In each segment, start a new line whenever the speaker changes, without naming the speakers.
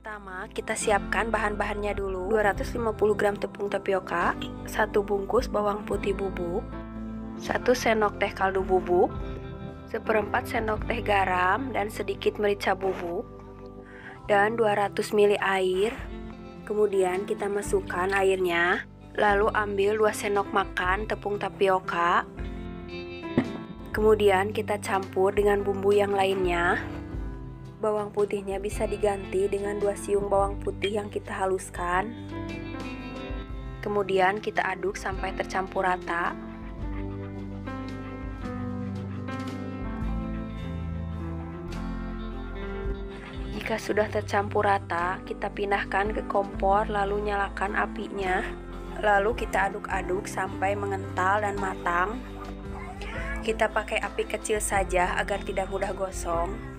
Pertama, kita siapkan bahan-bahannya dulu. 250 gram tepung tapioka, 1 bungkus bawang putih bubuk, 1 sendok teh kaldu bubuk, 1/4 sendok teh garam dan sedikit merica bubuk, dan 200 ml air. Kemudian kita masukkan airnya, lalu ambil 2 sendok makan tepung tapioka. Kemudian kita campur dengan bumbu yang lainnya. Bawang putihnya bisa diganti dengan 2 siung bawang putih yang kita haluskan. Kemudian kita aduk sampai tercampur rata. Jika sudah tercampur rata, kita pindahkan ke kompor lalu nyalakan apinya. Lalu kita aduk-aduk sampai mengental dan matang. Kita pakai api kecil saja agar tidak mudah gosong.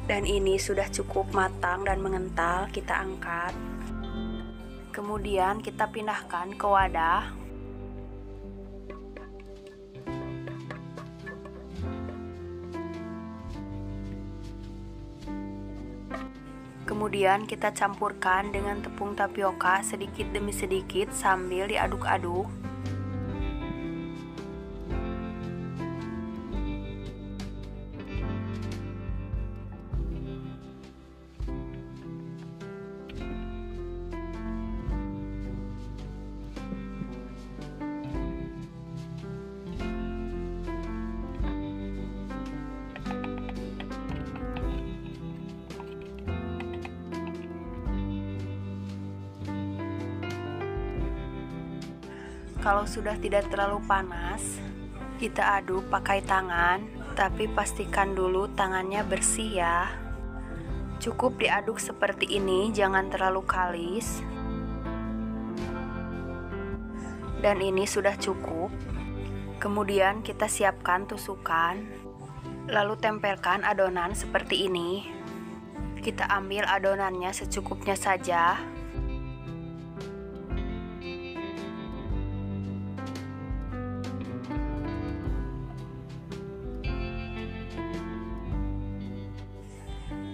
Dan ini sudah cukup matang dan mengental, kita angkat. Kemudian kita pindahkan ke wadah. Kemudian kita campurkan dengan tepung tapioka sedikit demi sedikit sambil diaduk-aduk. Kalau sudah tidak terlalu panas, kita aduk pakai tangan, tapi pastikan dulu tangannya bersih ya. Cukup diaduk seperti ini, jangan terlalu kalis. Dan ini sudah cukup. Kemudian kita siapkan tusukan, lalu tempelkan adonan seperti ini. Kita ambil adonannya secukupnya saja.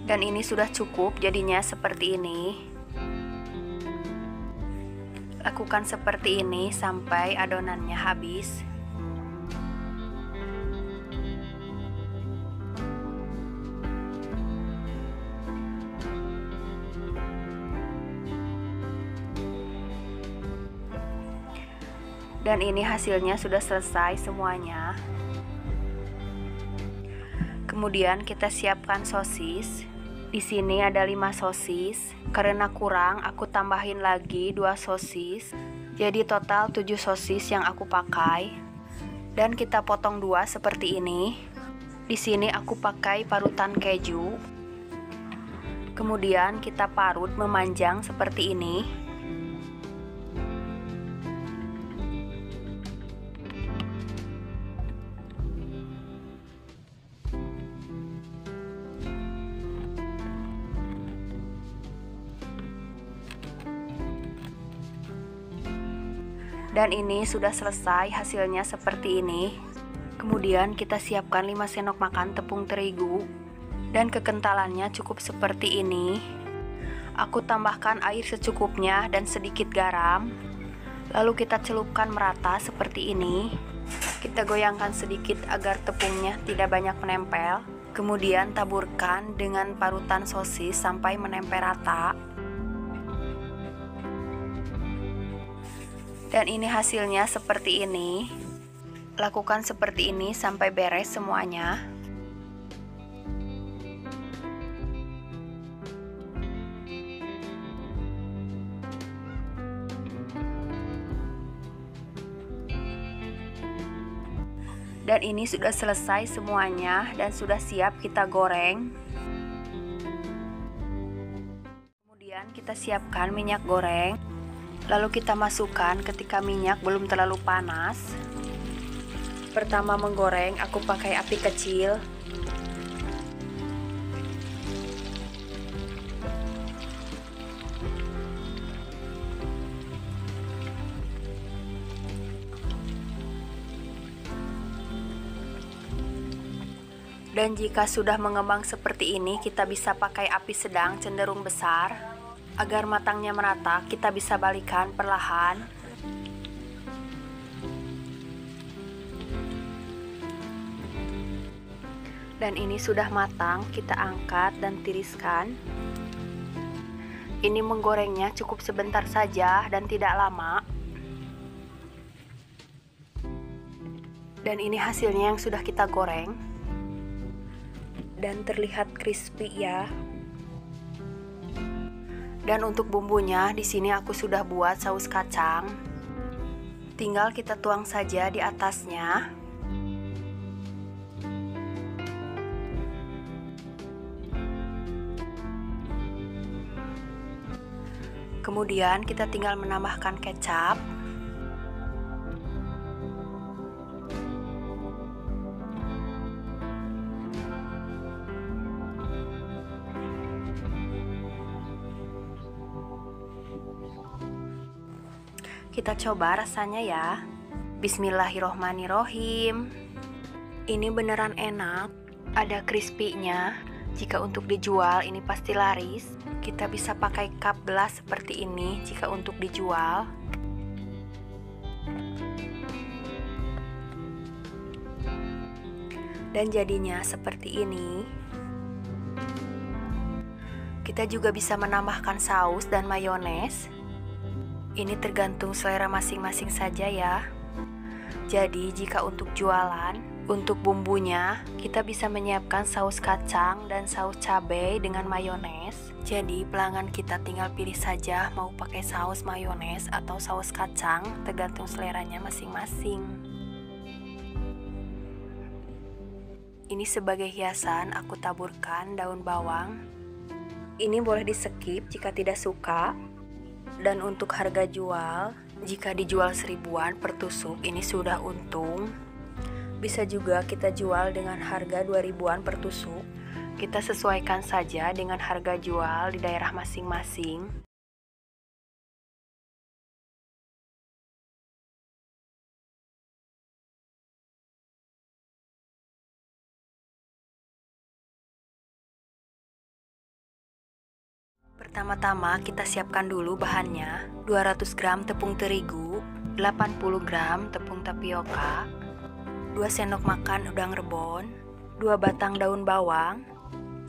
Dan ini sudah cukup, jadinya seperti ini. Lakukan seperti ini sampai adonannya habis. Dan ini hasilnya sudah selesai semuanya. Kemudian kita siapkan sosis. Di sini ada 5 sosis. Karena kurang, aku tambahin lagi 2 sosis. Jadi total 7 sosis yang aku pakai. Dan kita potong 2 seperti ini. Di sini aku pakai parutan keju. Kemudian kita parut memanjang seperti ini. Dan ini sudah selesai, hasilnya seperti ini. Kemudian kita siapkan 5 sendok makan tepung terigu. Dan kekentalannya cukup seperti ini. Aku tambahkan air secukupnya dan sedikit garam. Lalu kita celupkan merata seperti ini. Kita goyangkan sedikit agar tepungnya tidak banyak menempel. Kemudian taburkan dengan parutan sosis sampai menempel rata. Dan ini hasilnya seperti ini. Lakukan seperti ini sampai beres semuanya. Dan ini sudah selesai semuanya dan sudah siap kita goreng. Kemudian kita siapkan minyak goreng. Lalu kita masukkan ketika minyak belum terlalu panas. Pertama menggoreng, aku pakai api kecil. Dan jika sudah mengembang seperti ini, kita bisa pakai api sedang cenderung besar. Agar matangnya merata, kita bisa balikan perlahan. Dan ini sudah matang, kita angkat dan tiriskan. Ini menggorengnya cukup sebentar saja dan tidak lama. Dan ini hasilnya yang sudah kita goreng. Dan terlihat crispy ya. Dan untuk bumbunya, di sini aku sudah buat saus kacang. Tinggal kita tuang saja di atasnya. Kemudian kita tinggal menambahkan kecap. Kita coba rasanya ya. Bismillahirrohmanirrohim. Ini beneran enak, ada crispy-nya. Jika untuk dijual ini pasti laris. Kita bisa pakai cup gelas seperti ini jika untuk dijual. Dan jadinya seperti ini. Kita juga bisa menambahkan saus dan mayones. Ini tergantung selera masing-masing saja ya. Jadi jika untuk jualan, untuk bumbunya kita bisa menyiapkan saus kacang dan saus cabai dengan mayones. Jadi pelanggan kita tinggal pilih saja mau pakai saus mayones atau saus kacang, tergantung seleranya masing-masing. Ini sebagai hiasan aku taburkan daun bawang. Ini boleh di-skip jika tidak suka. Dan untuk harga jual, jika dijual 1000-an per tusuk ini sudah untung. Bisa juga kita jual dengan harga 2000-an per tusuk. Kita sesuaikan saja dengan harga jual di daerah masing-masing. Pertama-tama kita siapkan dulu bahannya. 200 gram tepung terigu, 80 gram tepung tapioka, 2 sendok makan udang rebon, 2 batang daun bawang,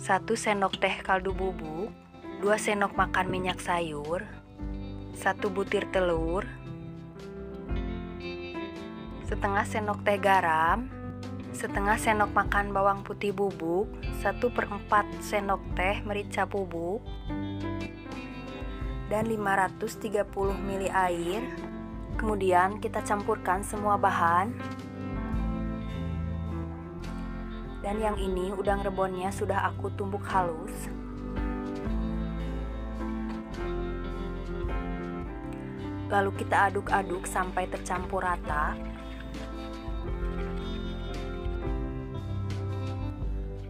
1 sendok teh kaldu bubuk, 2 sendok makan minyak sayur, 1 butir telur, setengah sendok teh garam, setengah sendok makan bawang putih bubuk, 1/4 sendok teh merica bubuk, dan 530 ml air. Kemudian kita campurkan semua bahan. Dan yang ini udang rebonnya sudah aku tumbuk halus. Lalu kita aduk-aduk sampai tercampur rata.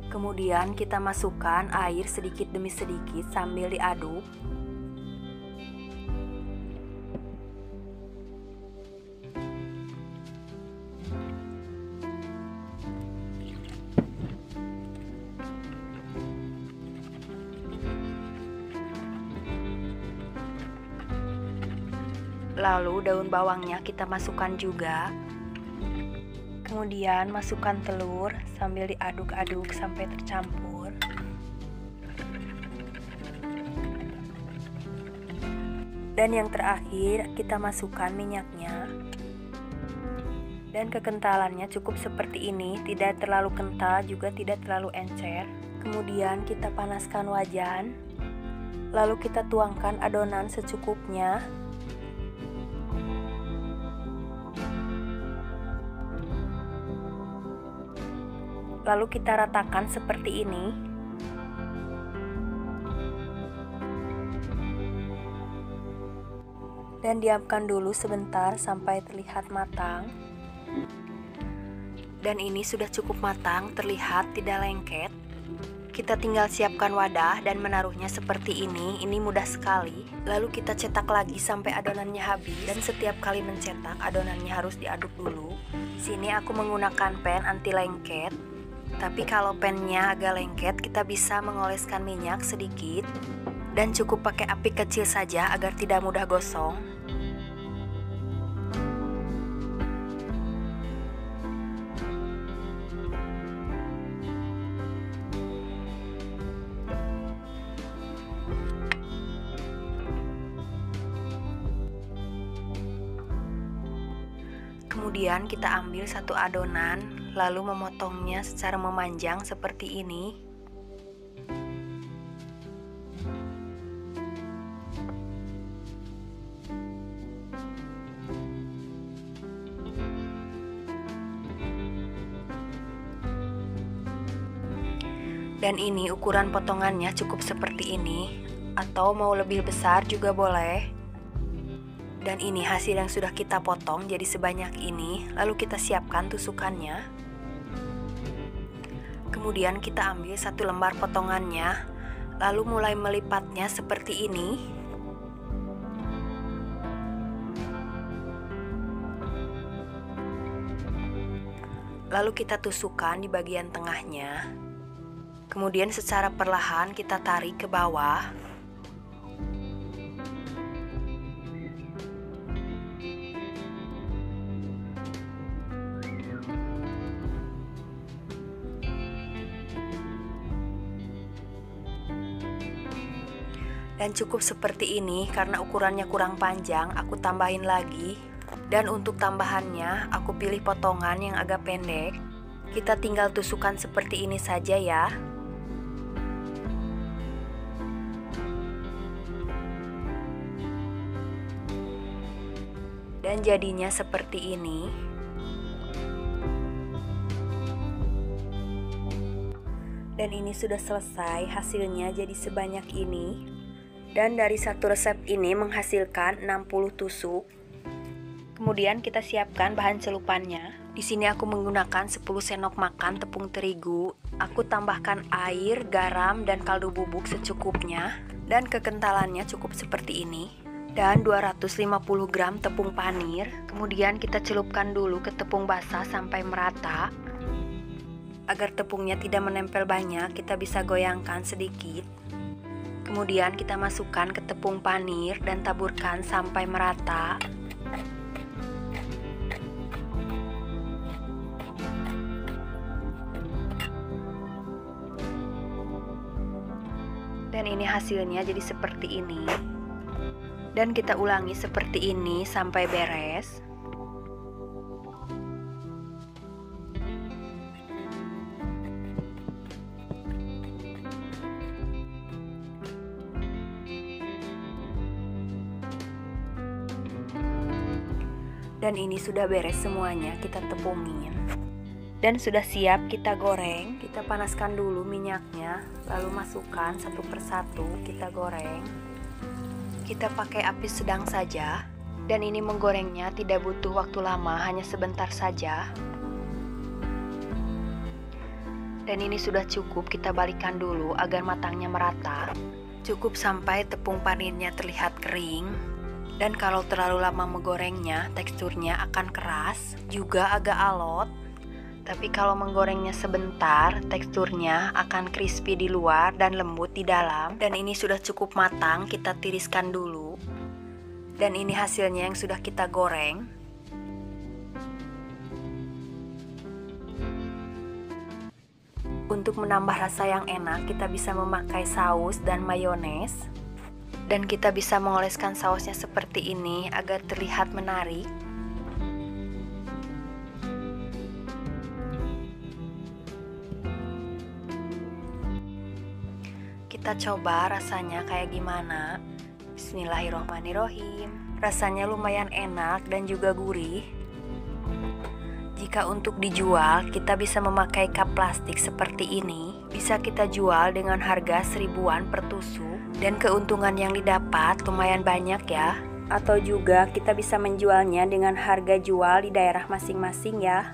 Kemudian kita masukkan air sedikit demi sedikit sambil diaduk. Lalu daun bawangnya kita masukkan juga. Kemudian masukkan telur sambil diaduk-aduk sampai tercampur. Dan yang terakhir kita masukkan minyaknya. Dan kekentalannya cukup seperti ini, tidak terlalu kental juga tidak terlalu encer. Kemudian kita panaskan wajan. Lalu kita tuangkan adonan secukupnya. Lalu kita ratakan seperti ini. Dan diamkan dulu sebentar sampai terlihat matang. Dan ini sudah cukup matang, terlihat tidak lengket. Kita tinggal siapkan wadah dan menaruhnya seperti ini mudah sekali. Lalu kita cetak lagi sampai adonannya habis. Dan setiap kali mencetak, adonannya harus diaduk dulu. Sini aku menggunakan pen anti lengket. Tapi kalau pennya agak lengket, kita bisa mengoleskan minyak sedikit dan cukup pakai api kecil saja agar tidak mudah gosong. Kemudian kita ambil satu adonan, lalu memotongnya secara memanjang seperti ini. Dan ini ukuran potongannya cukup seperti ini, atau mau lebih besar juga boleh. Dan ini hasil yang sudah kita potong jadi sebanyak ini, lalu kita siapkan tusukannya. Kemudian kita ambil satu lembar potongannya, lalu mulai melipatnya seperti ini. Lalu kita tusukkan di bagian tengahnya. Kemudian secara perlahan kita tarik ke bawah. Dan cukup seperti ini karena ukurannya kurang panjang, aku tambahin lagi. Dan untuk tambahannya, aku pilih potongan yang agak pendek. Kita tinggal tusukkan seperti ini saja ya. Dan jadinya seperti ini. Dan ini sudah selesai, hasilnya jadi sebanyak ini. Dan dari satu resep ini menghasilkan 60 tusuk. Kemudian kita siapkan bahan celupannya. Di sini aku menggunakan 10 sendok makan tepung terigu. Aku tambahkan air, garam, dan kaldu bubuk secukupnya. Dan kekentalannya cukup seperti ini. Dan 250 gram tepung panir. Kemudian kita celupkan dulu ke tepung basah sampai merata. Agar tepungnya tidak menempel banyak, kita bisa goyangkan sedikit. Kemudian kita masukkan ke tepung panir dan taburkan sampai merata. Dan ini hasilnya jadi seperti ini. Dan kita ulangi seperti ini sampai beres. Dan ini sudah beres semuanya, kita tepungin. Dan sudah siap kita goreng. Kita panaskan dulu minyaknya, lalu masukkan satu persatu, kita goreng. Kita pakai api sedang saja. Dan ini menggorengnya tidak butuh waktu lama, hanya sebentar saja. Dan ini sudah cukup, kita balikkan dulu agar matangnya merata. Cukup sampai tepung panirnya terlihat kering. Dan kalau terlalu lama menggorengnya, teksturnya akan keras, juga agak alot. Tapi kalau menggorengnya sebentar, teksturnya akan crispy di luar dan lembut di dalam. Dan ini sudah cukup matang, kita tiriskan dulu. Dan ini hasilnya yang sudah kita goreng. Untuk menambah rasa yang enak, kita bisa memakai saus dan mayones. Dan kita bisa mengoleskan sausnya seperti ini agar terlihat menarik. Kita coba rasanya kayak gimana. Bismillahirrohmanirrohim. Rasanya lumayan enak dan juga gurih. Jika untuk dijual, kita bisa memakai cup plastik seperti ini. Bisa kita jual dengan harga 1000-an per tusuk. Dan keuntungan yang didapat lumayan banyak ya. Atau juga kita bisa menjualnya dengan harga jual di daerah masing-masing ya.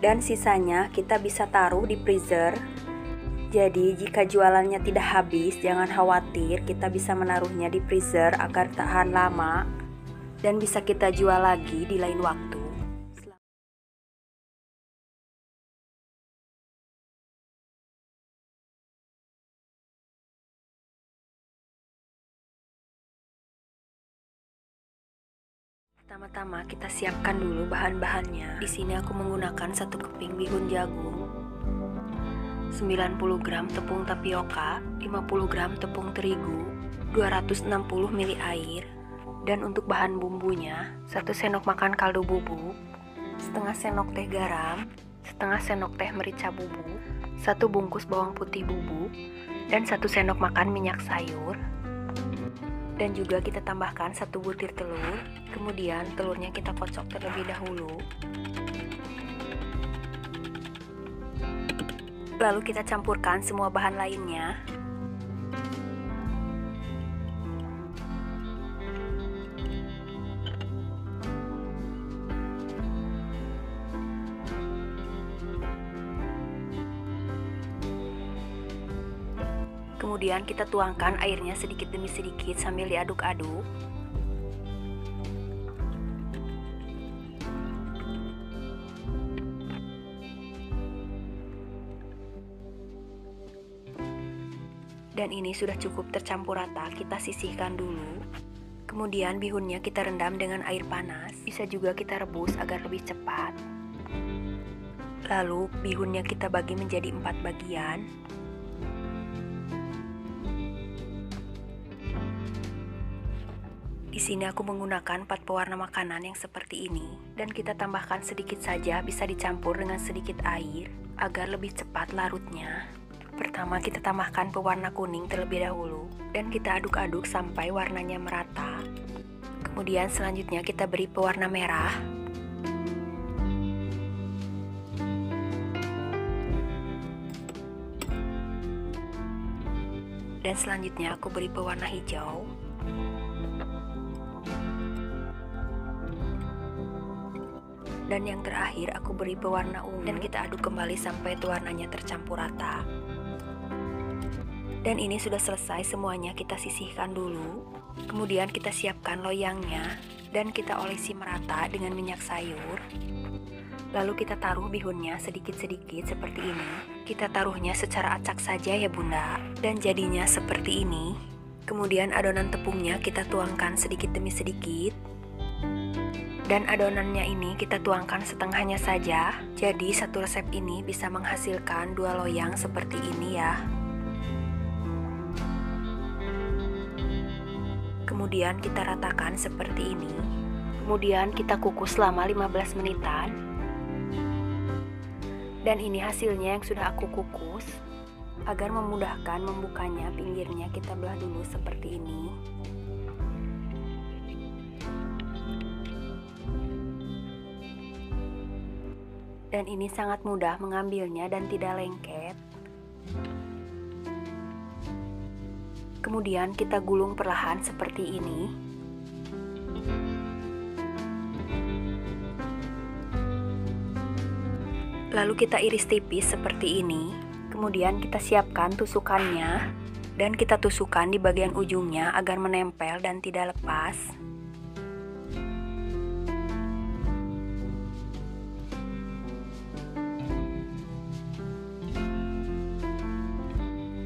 Dan sisanya kita bisa taruh di freezer. Jadi jika jualannya tidak habis, jangan khawatir, kita bisa menaruhnya di freezer agar tahan lama dan bisa kita jual lagi di lain waktu. Pertama-tama kita siapkan dulu bahan-bahannya. Di sini aku menggunakan 1 keping bihun jagung, 90 gram tepung tapioka, 50 gram tepung terigu, 260 ml air. Dan untuk bahan bumbunya, 1 sendok makan kaldu bubuk, setengah sendok teh garam, setengah sendok teh merica bubuk, 1 bungkus bawang putih bubuk, dan 1 sendok makan minyak sayur. Dan juga kita tambahkan 1 butir telur. Kemudian telurnya kita kocok terlebih dahulu. Lalu kita campurkan semua bahan lainnya. Kemudian kita tuangkan airnya sedikit demi sedikit sambil diaduk-aduk. Dan ini sudah cukup tercampur rata, kita sisihkan dulu. Kemudian bihunnya kita rendam dengan air panas, bisa juga kita rebus agar lebih cepat. Lalu bihunnya kita bagi menjadi 4 bagian. Di sini aku menggunakan 4 pewarna makanan yang seperti ini, dan kita tambahkan sedikit saja, bisa dicampur dengan sedikit air agar lebih cepat larutnya. Pertama kita tambahkan pewarna kuning terlebih dahulu, dan kita aduk-aduk sampai warnanya merata. Kemudian selanjutnya kita beri pewarna merah. Dan selanjutnya aku beri pewarna hijau. Dan yang terakhir aku beri pewarna ungu, dan kita aduk kembali sampai warnanya tercampur rata. Dan ini sudah selesai semuanya, kita sisihkan dulu. Kemudian kita siapkan loyangnya dan kita olesi merata dengan minyak sayur. Lalu kita taruh bihunnya sedikit-sedikit seperti ini. Kita taruhnya secara acak saja ya bunda, dan jadinya seperti ini. Kemudian adonan tepungnya kita tuangkan sedikit demi sedikit. Dan adonannya ini kita tuangkan setengahnya saja. Jadi satu resep ini bisa menghasilkan 2 loyang seperti ini ya. Kemudian kita ratakan seperti ini. Kemudian kita kukus selama 15 menitan. Dan ini hasilnya yang sudah aku kukus. Agar memudahkan membukanya, pinggirnya kita belah dulu seperti ini. Dan ini sangat mudah mengambilnya dan tidak lengket. Kemudian kita gulung perlahan seperti ini. Lalu kita iris tipis seperti ini. Kemudian kita siapkan tusukannya. Dan kita tusukkan di bagian ujungnya agar menempel dan tidak lepas.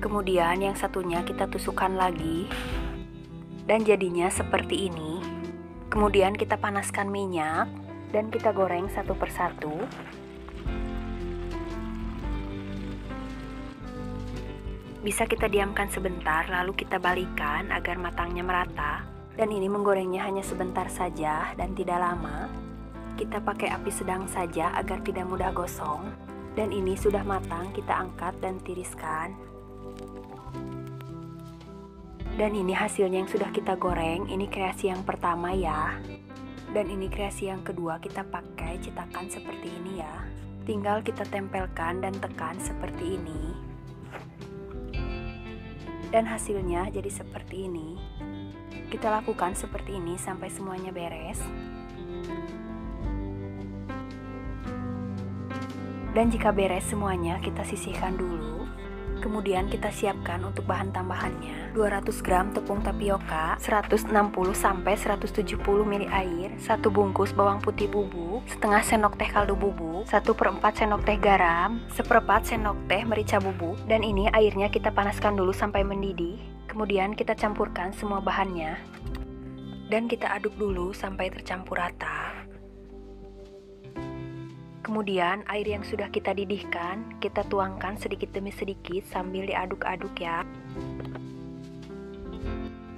Kemudian yang satunya kita tusukkan lagi, dan jadinya seperti ini. Kemudian kita panaskan minyak, dan kita goreng satu persatu. Bisa kita diamkan sebentar, lalu kita balikan agar matangnya merata. Dan ini menggorengnya hanya sebentar saja dan tidak lama. Kita pakai api sedang saja agar tidak mudah gosong. Dan ini sudah matang, kita angkat dan tiriskan. Dan ini hasilnya yang sudah kita goreng. Ini kreasi yang pertama ya. Dan ini kreasi yang kedua, kita pakai cetakan seperti ini ya. Tinggal kita tempelkan dan tekan seperti ini. Dan hasilnya jadi seperti ini. Kita lakukan seperti ini sampai semuanya beres. Dan jika beres semuanya, kita sisihkan dulu. Kemudian kita siapkan untuk bahan tambahannya 200 gram tepung tapioka, 160-170 ml air, 1 bungkus bawang putih bubuk, setengah sendok teh kaldu bubuk, 1/4 sendok teh garam, 1/4 sendok teh merica bubuk. Dan ini airnya kita panaskan dulu sampai mendidih. Kemudian kita campurkan semua bahannya. Dan kita aduk dulu sampai tercampur rata. Kemudian air yang sudah kita didihkan, kita tuangkan sedikit demi sedikit sambil diaduk-aduk ya.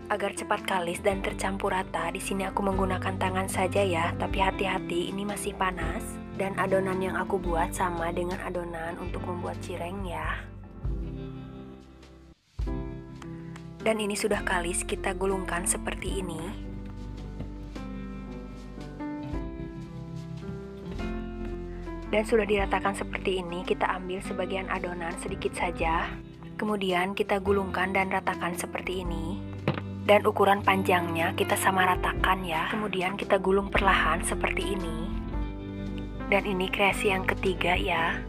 Agar cepat kalis dan tercampur rata, di sini aku menggunakan tangan saja ya, tapi hati-hati ini masih panas. Dan adonan yang aku buat sama dengan adonan untuk membuat cireng ya. Dan ini sudah kalis, kita gulungkan seperti ini. Dan sudah diratakan seperti ini, kita ambil sebagian adonan sedikit saja. Kemudian kita gulungkan dan ratakan seperti ini. Dan ukuran panjangnya kita sama ratakan ya. Kemudian kita gulung perlahan seperti ini. Dan ini kreasi yang ketiga ya.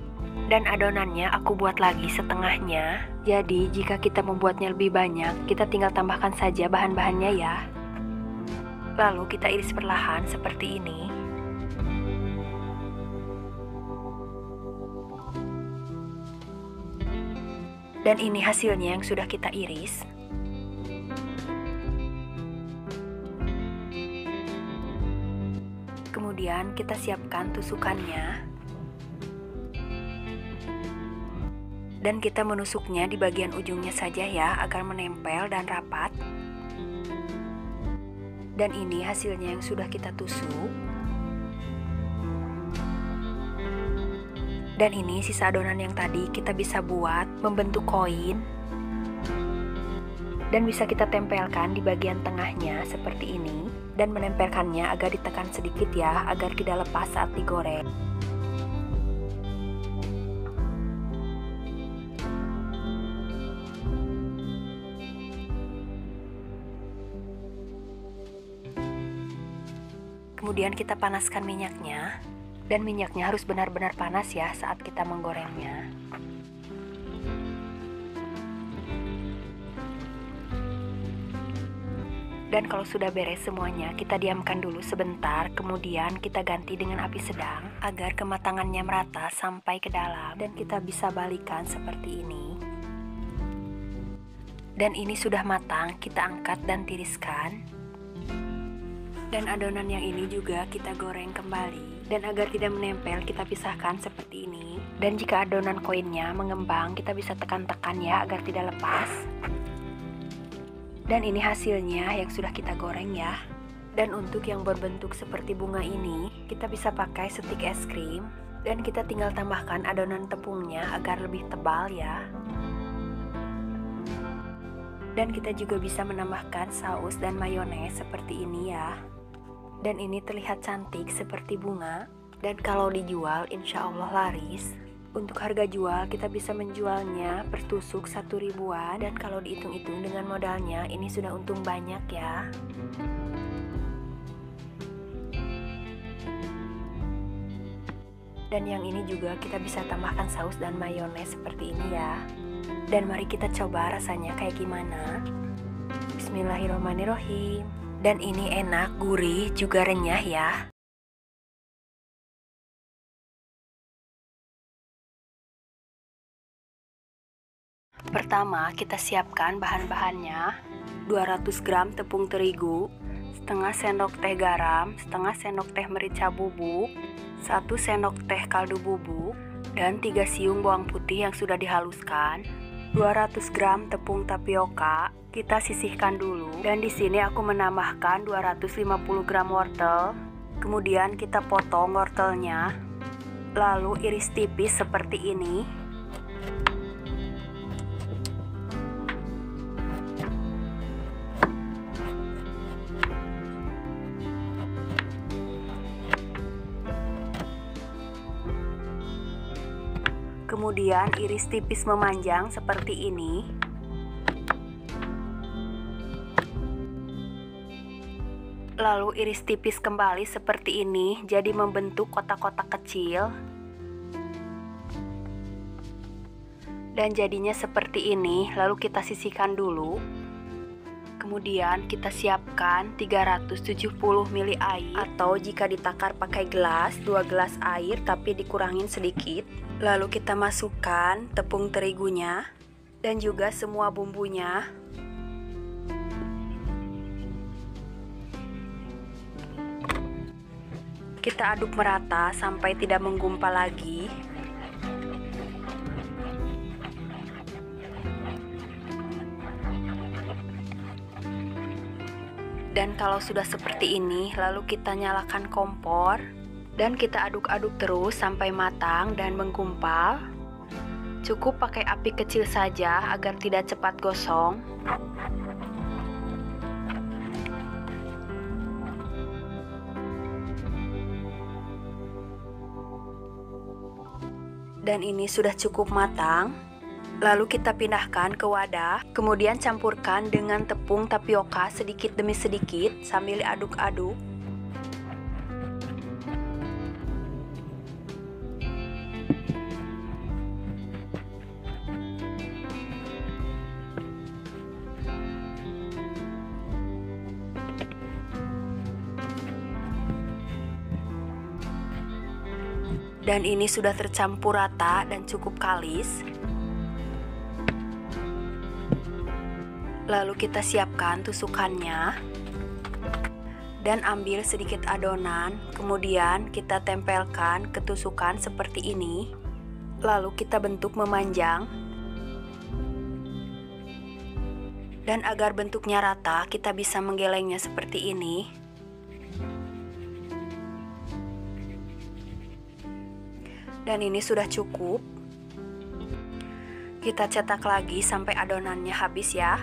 Dan adonannya aku buat lagi setengahnya. Jadi jika kita membuatnya lebih banyak, kita tinggal tambahkan saja bahan-bahannya ya. Lalu kita iris perlahan seperti ini. Dan ini hasilnya yang sudah kita iris. Kemudian kita siapkan tusukannya. Dan kita menusuknya di bagian ujungnya saja ya, agar menempel dan rapat. Dan ini hasilnya yang sudah kita tusuk. Dan ini sisa adonan yang tadi kita bisa buat membentuk koin. Dan bisa kita tempelkan di bagian tengahnya seperti ini. Dan menempelkannya agak ditekan sedikit ya, agar tidak lepas saat digoreng. Kemudian kita panaskan minyaknya. Dan minyaknya harus benar-benar panas ya saat kita menggorengnya. Dan kalau sudah beres semuanya, kita diamkan dulu sebentar, kemudian kita ganti dengan api sedang agar kematangannya merata sampai ke dalam. Dan kita bisa balikan seperti ini. Dan ini sudah matang, kita angkat dan tiriskan. Dan adonan yang ini juga kita goreng kembali. Dan agar tidak menempel, kita pisahkan seperti ini. Dan jika adonan koinnya mengembang, kita bisa tekan-tekan ya agar tidak lepas. Dan ini hasilnya yang sudah kita goreng ya. Dan untuk yang berbentuk seperti bunga ini, kita bisa pakai stik es krim. Dan kita tinggal tambahkan adonan tepungnya agar lebih tebal ya. Dan kita juga bisa menambahkan saus dan mayones seperti ini ya. Dan ini terlihat cantik seperti bunga. Dan kalau dijual insya Allah laris. Untuk harga jual kita bisa menjualnya per tusuk 1 ribuan. Dan kalau dihitung-hitung dengan modalnya ini sudah untung banyak ya. Dan yang ini juga kita bisa tambahkan saus dan mayones seperti ini ya. Dan mari kita coba rasanya kayak gimana. Bismillahirrahmanirrahim. Dan ini enak, gurih, juga renyah ya. Pertama, kita siapkan bahan-bahannya. 200 gram tepung terigu, setengah sendok teh garam, setengah sendok teh merica bubuk, 1 sendok teh kaldu bubuk, dan 3 siung bawang putih yang sudah dihaluskan. 200 gram tepung tapioka, kita sisihkan dulu. Dan di sini aku menambahkan 250 gram wortel. Kemudian kita potong wortelnya, lalu iris tipis seperti ini. Kemudian iris tipis memanjang seperti ini. Lalu iris tipis kembali seperti ini, jadi membentuk kotak-kotak kecil. Dan jadinya seperti ini, lalu kita sisihkan dulu. Kemudian kita siapkan 370 ml air, atau jika ditakar pakai gelas, 2 gelas air tapi dikurangin sedikit. Lalu kita masukkan tepung terigunya dan juga semua bumbunya. Kita aduk merata sampai tidak menggumpal lagi. Dan kalau sudah seperti ini, lalu kita nyalakan kompor dan kita aduk-aduk terus sampai matang dan menggumpal. Cukup pakai api kecil saja agar tidak cepat gosong. Dan ini sudah cukup matang. Lalu kita pindahkan ke wadah, kemudian campurkan dengan tepung tapioka sedikit demi sedikit sambil aduk-aduk. Dan ini sudah tercampur rata dan cukup kalis. Lalu kita siapkan tusukannya. Dan ambil sedikit adonan, kemudian kita tempelkan ke tusukan seperti ini. Lalu kita bentuk memanjang. Dan agar bentuknya rata, kita bisa menggelengnya seperti ini. Dan ini sudah cukup. Kita cetak lagi sampai adonannya habis ya.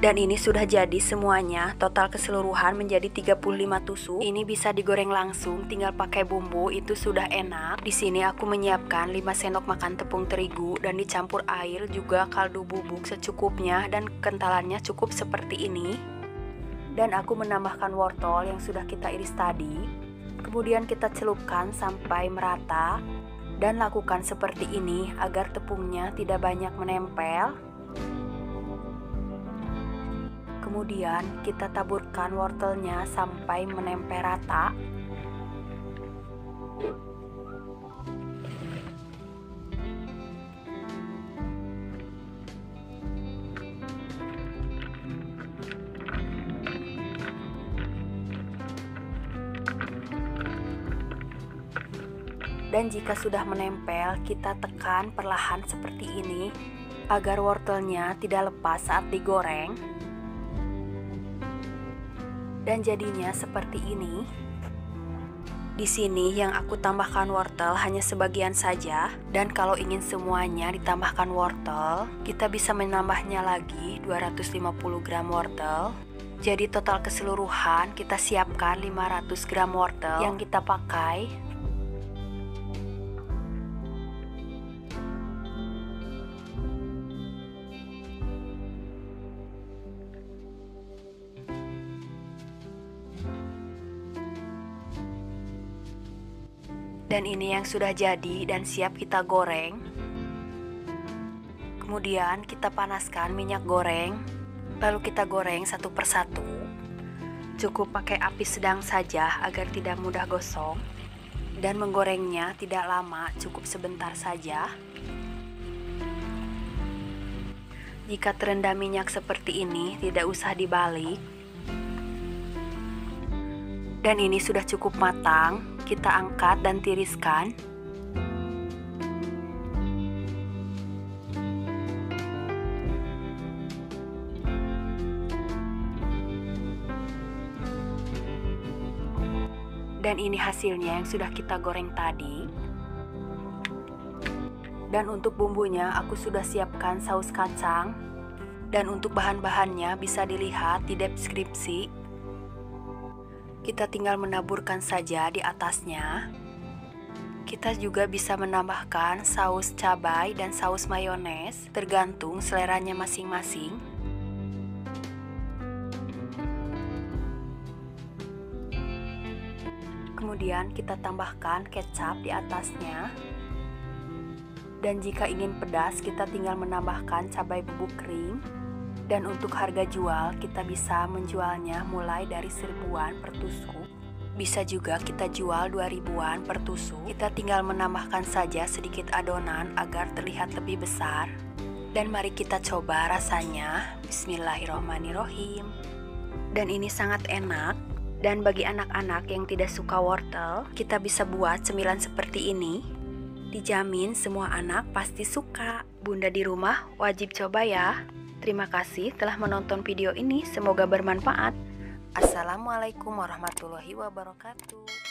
Dan ini sudah jadi semuanya, total keseluruhan menjadi 35 tusuk. Ini bisa digoreng langsung, tinggal pakai bumbu, itu sudah enak. Di sini aku menyiapkan 5 sendok makan tepung terigu dan dicampur air juga kaldu bubuk secukupnya dan kentalannya cukup seperti ini. Dan aku menambahkan wortel yang sudah kita iris tadi. Kemudian kita celupkan sampai merata dan lakukan seperti ini agar tepungnya tidak banyak menempel. Kemudian kita taburkan wortelnya sampai menempel rata. Dan jika sudah menempel, kita tekan perlahan seperti ini agar wortelnya tidak lepas saat digoreng. Dan jadinya seperti ini. Di sini yang aku tambahkan wortel hanya sebagian saja, dan kalau ingin semuanya ditambahkan wortel, kita bisa menambahnya lagi 250 gram wortel. Jadi total keseluruhan kita siapkan 500 gram wortel yang kita pakai. Dan ini yang sudah jadi dan siap kita goreng. Kemudian kita panaskan minyak goreng, lalu kita goreng satu persatu. Cukup pakai api sedang saja agar tidak mudah gosong. Dan menggorengnya tidak lama, cukup sebentar saja. Jika terendam minyak seperti ini, tidak usah dibalik. Dan ini sudah cukup matang. Kita angkat dan tiriskan. Dan ini hasilnya yang sudah kita goreng tadi. Dan untuk bumbunya aku sudah siapkan saus kacang. Dan untuk bahan-bahannya bisa dilihat di deskripsi. Kita tinggal menaburkan saja di atasnya. Kita juga bisa menambahkan saus cabai dan saus mayones, tergantung seleranya masing-masing. Kemudian kita tambahkan kecap di atasnya. Dan jika ingin pedas, kita tinggal menambahkan cabai bubuk kering. Dan untuk harga jual, kita bisa menjualnya mulai dari 1000-an per tusuk. Bisa juga kita jual 2 ribuan per tusuk. Kita tinggal menambahkan saja sedikit adonan agar terlihat lebih besar. Dan mari kita coba rasanya. Bismillahirrohmanirrohim. Dan ini sangat enak. Dan bagi anak-anak yang tidak suka wortel, kita bisa buat cemilan seperti ini. Dijamin semua anak pasti suka. Bunda di rumah wajib coba ya. Terima kasih telah menonton video ini. Semoga bermanfaat. Assalamualaikum warahmatullahi wabarakatuh.